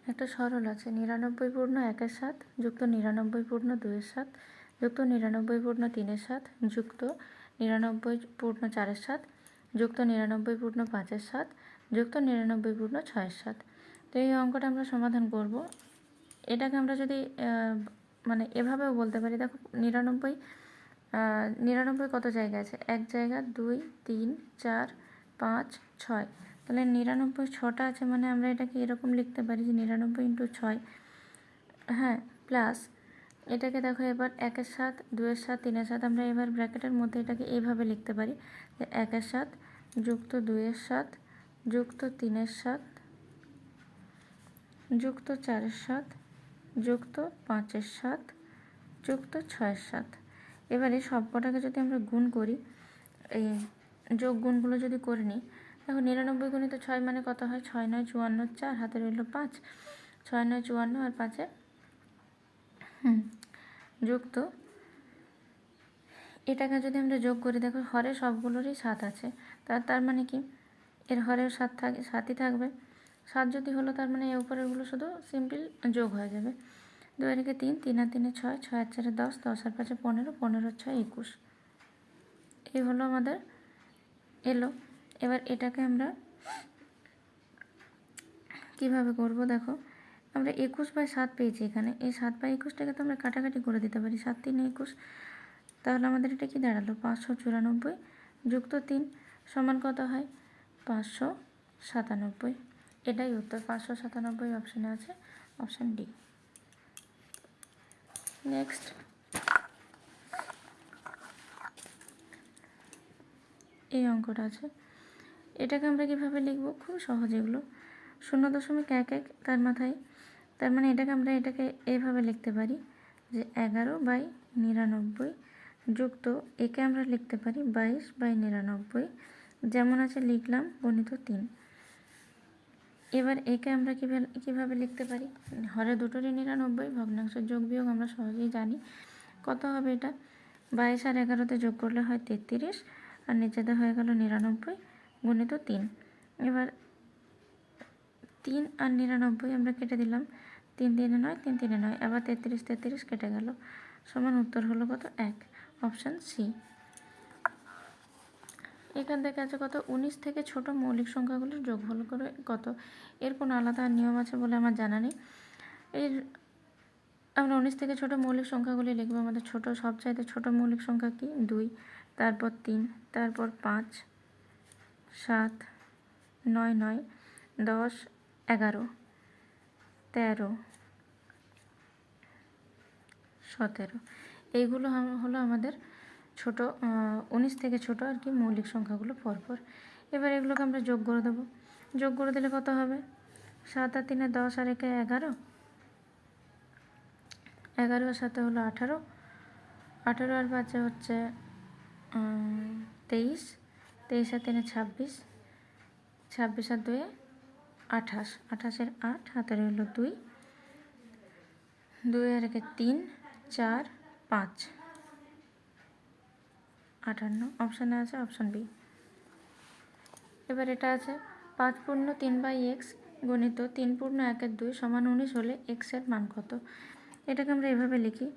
একটা সরল আছে 99.1 যুক্ত 99.2 যুক্ত 99.3 যুক্ত 99.4 যুক্ত 99.5 যুক্ত 99.6। তো এই অঙ্কটা আমরা সমাধান করব। এটাকে আমরা যদি মানে এভাবেও বলতে পারি, দেখো 99 কত জায়গা আছে, এক জায়গা, 2 3 4 5 6, তাহলে 99 6টা আছে, মানে আমরা এটাকে এরকম লিখতে পারি যে 99 × 6, হ্যাঁ, প্লাস এটাকে দেখো এবার 1 এর সাথে 2 এর সাথে 3 এর সাথে আমরা এবার ব্র্যাকেটের মধ্যে এটাকে এইভাবে লিখতে পারি যে 1 এর সাথে যুক্ত 2 এর সাথে যুক্ত 3 এর সাথে যুক্ত 4 এর সাথে যুক্ত 5 এর সাথে যুক্ত 6 এর সাথে। এবারে সবকটাকে যদি আমরা গুণ করি, এই যোগ গুণগুলো যদি করে নিই, দেখো 99 গুণিত 6 মানে কত হয়, 6 9 54, 4 হাতে রইল 5, 6 9 54 আর 5-এ যুক্ত, এটাকে যদি আমরা যোগ করি, দেখো হরে সবগুলোরই 7 আছে, তার মানে কি এর হরেও 7ই থাকবে। 7 যদি হলো তার মানে এই উপরেরগুলো শুধু সিম্পল যোগ হয়ে যাবে। 2 আর 1 3, 3 আর 3 6, 6 আর 4 10, 10 আর 5 15, 15 আর 6 21, এই হলো আমাদের এলো। এবার এটাকে আমরা কিভাবে করব, দেখো আমরা 21/7 পেয়েছি এখানে, এই 7/21টাকে তো আমরা কাটাকাটি করে দিতে পারি, 7 3 21, তাহলে আমাদের এটা কি দাঁড়ালো 594 যুক্ত 3 সমান কত হয় 597। এটাই উত্তর, 597 অপশানে আছে, অপশান ডি। নেক্সট এই অঙ্কটা আছে, এটাকে আমরা কিভাবে লিখব, খুব সহজ এগুলো, 0.11 তার মাথায়, তার মানে এটাকে এইভাবে লিখতে পারি যে 11/99 যুক্ত একে আমরা লিখতে পারি 22/99, যেমন আছে লিখলাম, গণিত 3। এবার একে আমরা কিভাবে লিখতে পারি, হরে দুটোরই 99, ভগ্নাংশের যোগ বিয়োগ আমরা সহজেই জানি, কত হবে এটা 22 আর 11তে যোগ করলে হয় 33, আর নিচেতে হয়ে গেল 99 গণিত 3। এবার 3 আর 99 আমরা কেটে দিলাম, 3 3 9, 3 3 9, আবার 33 33 কেটে গেল, সমান উত্তর হলো কত 1, অপশান সি। এখান থেকে আছে কত, 19 থেকে ছোট মৌলিক সংখ্যাগুলোর যোগফল করে কত, এর কোনো আলাদা নিয়ম আছে বলে আমার জানা নেই। আমরা 19 থেকে ছোট মৌলিক সংখ্যাগুলি লিখবো। আমাদের ছোট, সবচাইতে ছোট মৌলিক সংখ্যা কি 2, তারপর 3, তারপর 5 7 9 9 10 11 13 17, এইগুলো হলো আমাদের ছোট 19 থেকে ছোট আর কি মৌলিক সংখ্যাগুলো পরপর। এবার এগুলোকে আমরা যোগ করে দেবো, যোগ করে দিলে কত হবে 7 আর 3 10 আর 1 11, 11 আর 7 হলো 18, 18 আর 5 হচ্ছে 23, 23 আর 3 26, 26 আর 2 28, 28 এর 8 হাতে রইল 2, 2 আর 1 3 4 5 58, অপশানে আছে অপশান বি। এবার এটা আছে 5 পূর্ণ 3/x গণিত 3 পূর্ণ 1/2 সমান 19 হলে x এর মান কত। এটাকে আমরা এভাবে লিখি,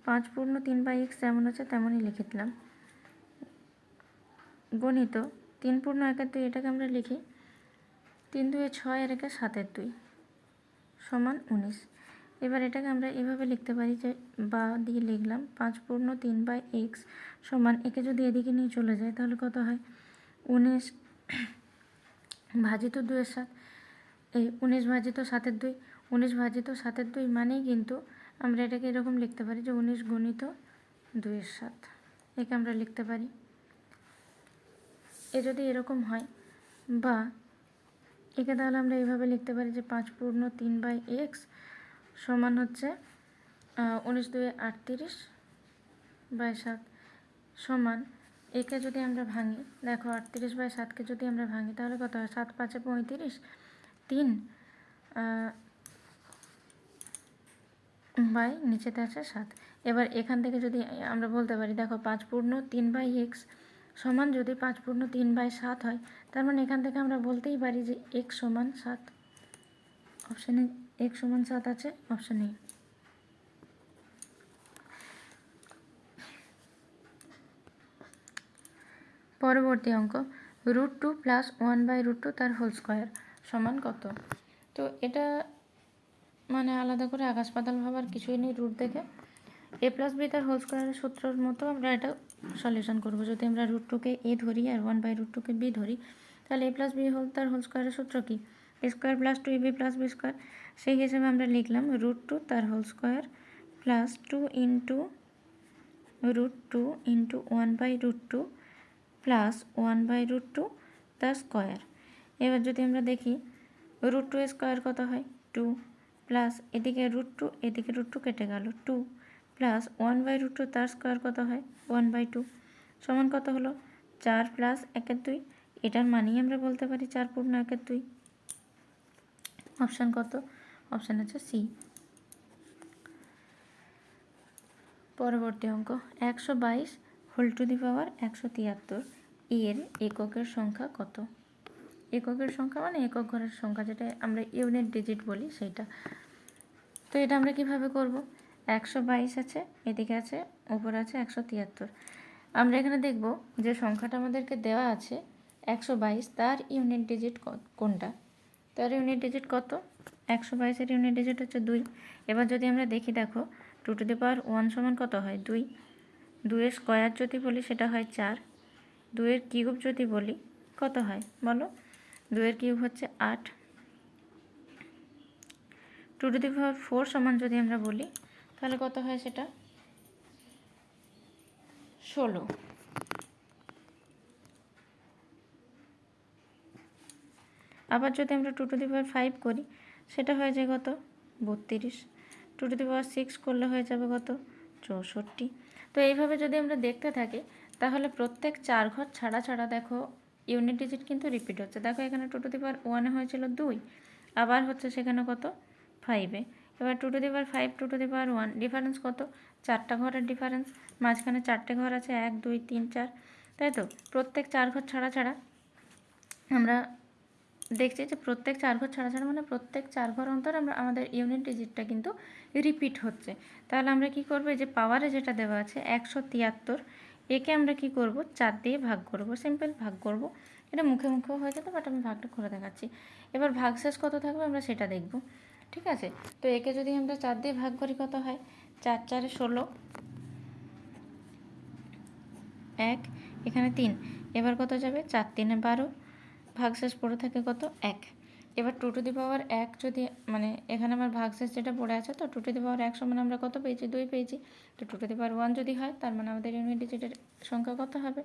5 পূর্ণ 3/x যেমন আছে তেমনই লিখে দিলাম, গণিত 3 পূর্ণ 1/2, এটাকে আমরা লিখি 3 2 6 আর 1 7 2 সমান 19। এবার এটাকে আমরা এভাবে লিখতে পারি যে বা দিয়ে লিখলাম 5 পূর্ণ 3/x সমান, একে যদি এদিকে নিয়ে চলে যায় তাহলে কত হয় 19 ভাজিত 2 এর 7, এই 19 ভাজিত 7 2, 19 ভাজিত 7 2 মানেই কিন্তু আমরা এটাকে এরকম লিখতে পারি যে 19 গণিত 2 এর 7, একে আমরা লিখতে পারি। এ যদি এরকম হয় বা একে তাহলে আমরা এইভাবে লিখতে পারি যে 5 পূর্ণ 3/x সমান হচ্ছে 19 2 38/7 সমান, একে যদি আমরা ভাঙি, দেখো 38/7কে যদি আমরা ভাঙি তাহলে কত হয় 7 5 35, 3 বাই নিচেতে আছে 7। এবার এখান থেকে যদি আমরা বলতে পারি, দেখো 5 পূর্ণ 3/x সমান যদি 5 পূর্ণ 3/7 হয়, তার মানে এখান থেকে আমরা বলতেই পারি যে x সমান 7, অপশানে x সমান 7 আছে, অপশান এ। পরবর্তী অঙ্ক, √2 প্লাস 1/√2 তার হোল স্কোয়ার সমান কত? তো এটা মানে আলাদা করে আকাশ পাতাল ভাবার কিছুই নেই। রুট দেখে a প্লাস বি তার হোল স্কোয়ারের সূত্রের মতো আমরা এটা সলিউশন করব। যদি আমরা √2কে a ধরি আর 1/√2কে b ধরি, তাহলে a প্লাস বি তার হোল স্কোয়ারের সূত্র কি? a square plus 2ab plus B square. সেই হিসেবে আমরা লিখলাম √2 তার whole square plus 2 into √2 into 1/√2 plus 1/√2 তার স্কোয়ার। এবার যদি আমরা দেখি √2 এর স্কোয়ার কত হয়? 2 প্লাস এদিকে √2, এদিকে √2 কেটে গেল, 2 প্লাস 1/√2 তার স্কোয়ার কত হয়? 1/2 সমান কত হলো? 4 প্লাস 1/2। এটার মানেই আমরা বলতে পারি 4 পূর্ণ 1/2। অপশান কত? অপশান হচ্ছে সি। পরবর্তী অঙ্ক, 122 হোল টু দি পাওয়ার 173 এর এককের সংখ্যা কত? এককের সংখ্যা মানে একক ঘরের সংখ্যা, যেটা আমরা ইউনিট ডিজিট বলি সেইটা। তো এটা আমরা কিভাবে করব? 122 আছে, এদিকে আছে, উপরে আছে 173। আমরা এখানে দেখব যে সংখ্যাটা আমাদেরকে দেওয়া আছে 122, তার ইউনিট ডিজিট কোনটা? তার ইউনিট ডিজিট কত? 122-এর ইউনিট ডিজিট হচ্ছে 2। এবার যদি আমরা দেখি, দেখো 2 টু দি পাওয়ার 1 সমান কত হয়? 2। 2 এর স্কোয়ার যদি বলি সেটা হয় 4। 2 এর কিউব যদি বলি কত হয় বলো? 2 এর কিউব হচ্ছে 8। 2 টু দি পাওয়ার 4 সমান যদি আমরা বলি তাহলে কত হয় সেটা? 16। আবার যদি আমরা 2 টু দি পাওয়ার 5 করি সেটা হয়ে যায় কত? 32। 2 টু দি পাওয়ার 6 করলে হয়ে যাবে কত? 64। তো এইভাবে যদি আমরা দেখতে থাকি তাহলে প্রত্যেক 4 ঘর ছাড়া ছাড়া দেখো ইউনিট ডিজিট কিন্তু রিপিট হচ্ছে। দেখো এখানে 2 টু দি পাওয়ার 1-এ হয়েছিল 2, আবার হচ্ছে সেখানে কত? 5-এ। এবার 2 to the power 5, 2 to the power 1, difference কত? 4টা ঘরের ডিফারেন্স। মাঝখানে 4টে ঘর আছে, 1 2 3 4, তাই তো? প্রত্যেক 4 ঘর ছাড়া ছাড়া আমরা দেখছি যে প্রত্যেক 4 ঘর ছাড়া ছাড়া মানে প্রত্যেক 4 ঘর অন্তর আমরা আমাদের ইউনিট ডিজিটটা কিন্তু রিপিট হচ্ছে। তাহলে আমরা কি করব? এই যে পাওয়ারে যেটা দেওয়া আছে 173, একে আমরা কি করব? 4 দিয়ে ভাগ করব। সিম্পল ভাগ করব। এটা মুখে মুখেও হয়ে যেত, বাট আমি ভাগটা করে দেখাচ্ছি। এবার ভাগশেষ কত থাকবে আমরা সেটা দেখব। ঠিক আছে? তো একে যদি আমরা 4 দিয়ে ভাগ করি কত হয়? 4 4-এ 16, 1, এখানে 3, এবার কত যাবে? 4 3-এ 12, ভাগশেষ পড়ে থাকে কত? 1। এবার 2 টু দি পাওয়ার 1 যদি মানে এখানে আমার ভাগশেষ যেটা পড়ে আছে, তো 2 টু দি পাওয়ার 1 সমান আমরা কত পেয়েছি? 2 পেয়েছি। তো 2 টু দি পাওয়ার 1 যদি হয় তার মানে আমাদের ইউনিট ডিজিটের সংখ্যা কত হবে?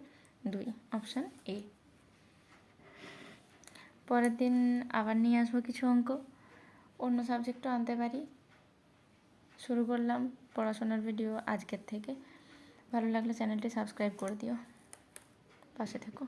2। Option A. পরের দিন আবার নিয়ে আসবো কিছু অঙ্ক, অন্য সাবজেক্টও আনতে পারি। শুরু করলাম পড়াশোনার ভিডিও আজকের থেকে। ভালো লাগলে চ্যানেলটি সাবস্ক্রাইব করে দিও, পাশে থেকো।